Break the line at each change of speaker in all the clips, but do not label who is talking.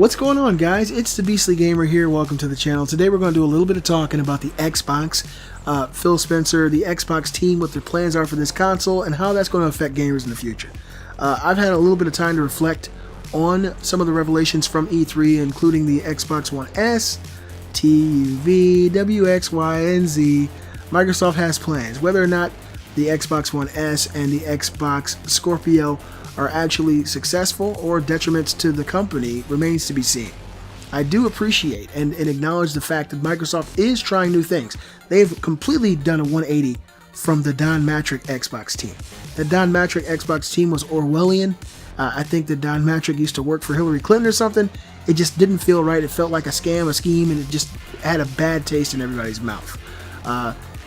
What's going on, guys? It's the Beastly Gamer here. Welcome to the channel. Today we're going to do a little bit of talking about the Xbox, Phil Spencer, the Xbox team, what their plans are for this console, and how that's going to affect gamers in the future. I've had a little bit of time to reflect on some of the revelations from E3, including the Xbox One S, TUV, WX, Y, and Z. Microsoft has plans. Whether or not the Xbox One S and the Xbox Scorpio are actually successful or detriments to the company remains to be seen. I do appreciate and acknowledge the fact that Microsoft is trying new things. They've completely done a 180 from the Don Matrick Xbox team. The Don Matrick Xbox team was Orwellian. I think that Don Matrick used to work for Hillary Clinton or something. It just didn't feel right. It felt like a scam, a scheme, and it just had a bad taste in everybody's mouth.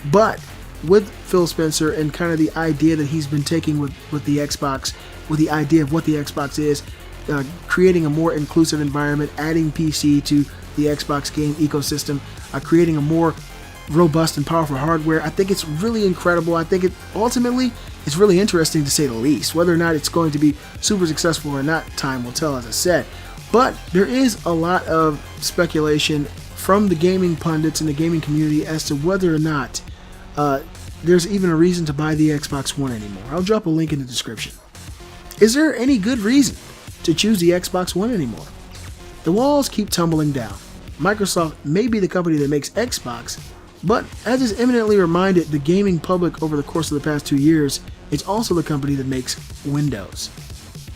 But with Phil Spencer and kind of the idea that he's been taking with the Xbox, with the idea of what the Xbox is, creating a more inclusive environment, adding PC to the Xbox game ecosystem, creating a more robust and powerful hardware. I think it's really incredible. I think it ultimately is really interesting, to say the least. Whether or not it's going to be super successful or not, time will tell, as I said. But there is a lot of speculation from the gaming pundits and the gaming community as to whether or not there's even a reason to buy the Xbox One anymore. I'll drop a link in the description. Is there any good reason to choose the Xbox One anymore? The walls keep tumbling down. Microsoft may be the company that makes Xbox, but as is eminently reminded the gaming public over the course of the past 2 years, it's also the company that makes Windows.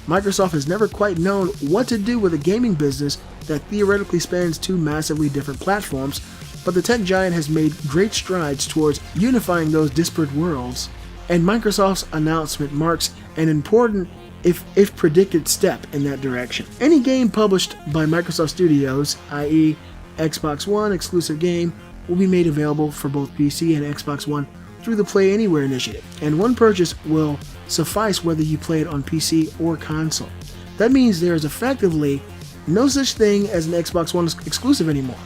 Microsoft has never quite known what to do with a gaming business that theoretically spans two massively different platforms, but the tech giant has made great strides towards unifying those disparate worlds, and Microsoft's announcement marks an important, if predicted, step in that direction. Any game published by Microsoft Studios, i.e. Xbox One exclusive game, will be made available for both PC and Xbox One through the Play Anywhere initiative, and one purchase will suffice whether you play it on PC or console. That means there is effectively no such thing as an Xbox One exclusive anymore,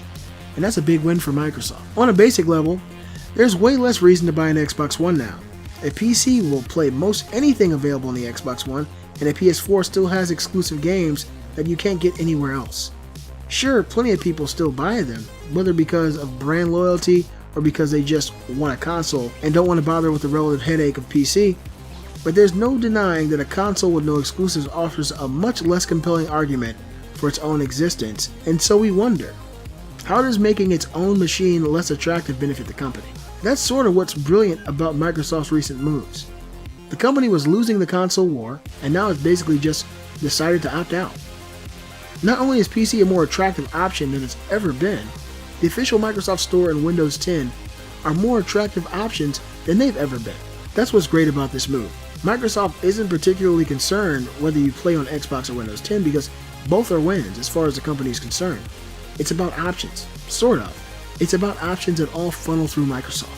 and that's a big win for Microsoft. On a basic level, there's way less reason to buy an Xbox One now. A PC will play most anything available on the Xbox One, and a PS4 still has exclusive games that you can't get anywhere else. Sure, plenty of people still buy them, whether because of brand loyalty or because they just want a console and don't want to bother with the relative headache of PC, but there's no denying that a console with no exclusives offers a much less compelling argument for its own existence, and so we wonder, how does making its own machine less attractive benefit the company? That's sort of what's brilliant about Microsoft's recent moves. The company was losing the console war, and now it's basically just decided to opt out. Not only is PC a more attractive option than it's ever been, the official Microsoft Store and Windows 10 are more attractive options than they've ever been. That's what's great about this move. Microsoft isn't particularly concerned whether you play on Xbox or Windows 10 because both are wins as far as the company is concerned. It's about options, sort of. It's about options that all funnel through Microsoft.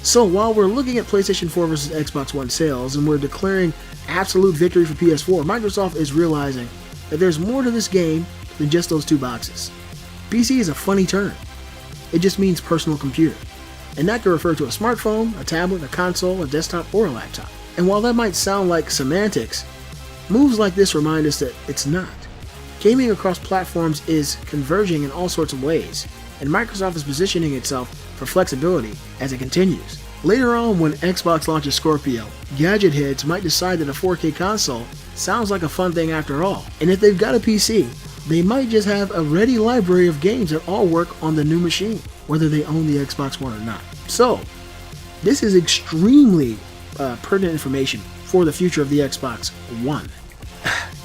So while we're looking at PlayStation 4 versus Xbox One sales and we're declaring absolute victory for PS4, Microsoft is realizing that there's more to this game than just those two boxes. PC is a funny term. It just means personal computer. And that can refer to a smartphone, a tablet, a console, a desktop, or a laptop. And while that might sound like semantics, moves like this remind us that it's not. Gaming across platforms is converging in all sorts of ways, and Microsoft is positioning itself for flexibility as it continues. Later on, when Xbox launches Scorpio, gadget heads might decide that a 4K console sounds like a fun thing after all, and if they've got a PC, they might just have a ready library of games that all work on the new machine, whether they own the Xbox One or not. So, this is extremely pertinent information for the future of the Xbox One.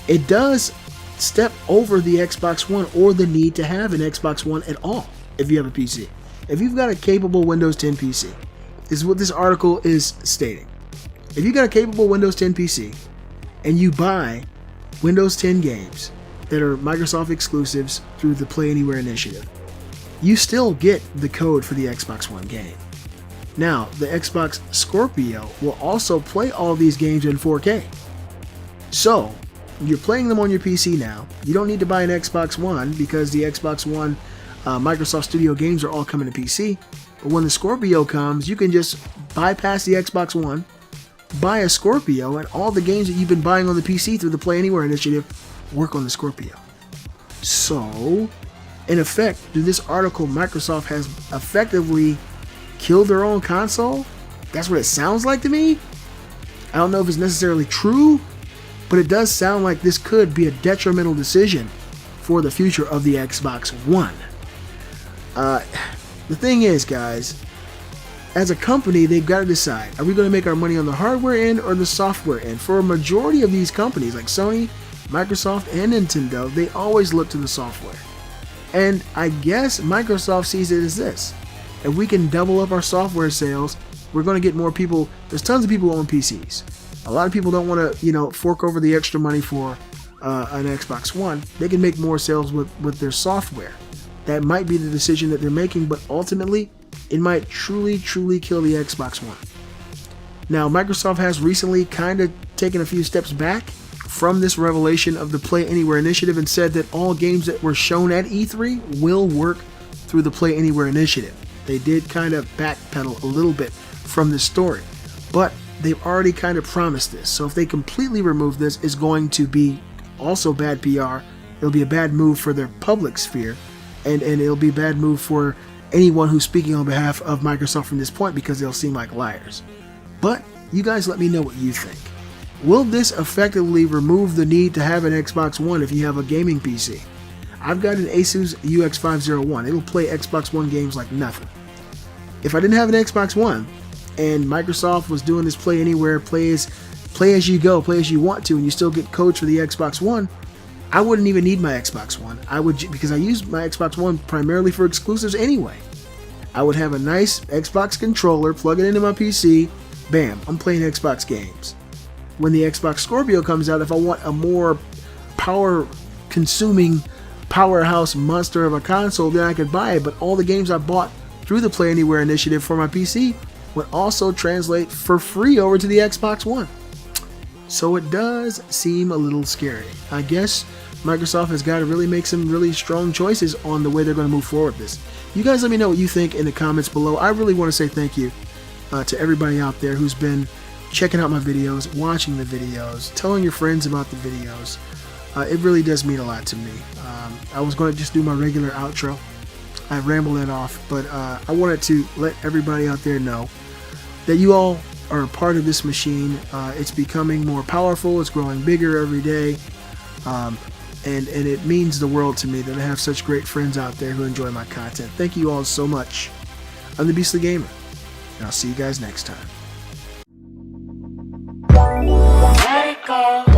It does step over the Xbox One or the need to have an Xbox One at all if you have a PC. If you've got a capable Windows 10 PC, this is what this article is stating. If you've got a capable Windows 10 PC and you buy Windows 10 games that are Microsoft exclusives through the Play Anywhere initiative, you still get the code for the Xbox One game. Now, the Xbox Scorpio will also play all these games in 4K. So, you're playing them on your PC now. You don't need to buy an Xbox One because the Xbox One Microsoft Studio games are all coming to PC. But when the Scorpio comes, you can just bypass the Xbox One, buy a Scorpio, and all the games that you've been buying on the PC through the Play Anywhere initiative work on the Scorpio. So, in effect, through this article, Microsoft has effectively killed their own console? That's what it sounds like to me. I don't know if it's necessarily true, but it does sound like this could be a detrimental decision for the future of the Xbox One. The thing is, guys, as a company, they've got to decide, are we going to make our money on the hardware end or the software end? For a majority of these companies, like Sony, Microsoft, and Nintendo, they always look to the software. And I guess Microsoft sees it as this. If we can double up our software sales, we're going to get more people. There's tons of people who own PCs. A lot of people don't want to, fork over the extra money for an Xbox One. They can make more sales with their software. That might be the decision that they're making, but ultimately, it might truly, truly kill the Xbox One. Now, Microsoft has recently kind of taken a few steps back from this revelation of the Play Anywhere initiative and said that all games that were shown at E3 will work through the Play Anywhere initiative. They did kind of backpedal a little bit from this story, but they've already kind of promised this. So if they completely remove this, it's going to be also bad PR. It'll be a bad move for their public sphere, and it'll be a bad move for anyone who's speaking on behalf of Microsoft from this point, because they'll seem like liars. But you guys let me know what you think. Will this effectively remove the need to have an Xbox One if you have a gaming PC? I've got an Asus UX501. It'll play Xbox One games like nothing. If I didn't have an Xbox One and Microsoft was doing this Play Anywhere, play as you go, play as you want to, and you still get codes for the Xbox One, I wouldn't even need my Xbox One. Because I use my Xbox One primarily for exclusives anyway. I would have a nice Xbox controller, plug it into my PC, bam, I'm playing Xbox games. When the Xbox Scorpio comes out, if I want a more power-consuming powerhouse monster of a console, then I could buy it. But all the games I bought through the Play Anywhere initiative for my PC would also translate for free over to the Xbox One. So it does seem a little scary. I guess Microsoft has got to really make some really strong choices on the way they're going to move forward with this. You guys let me know what you think in the comments below. I really want to say thank you to everybody out there who's been checking out my videos, watching the videos, telling your friends about the videos. It really does mean a lot to me. I was going to just do my regular outro. I rambled it off, but I wanted to let everybody out there know that you all are a part of this machine. It's becoming more powerful. It's growing bigger every day. And it means the world to me that I have such great friends out there who enjoy my content. Thank you all so much. I'm the Beastly Gamer, and I'll see you guys next time.
Let it go.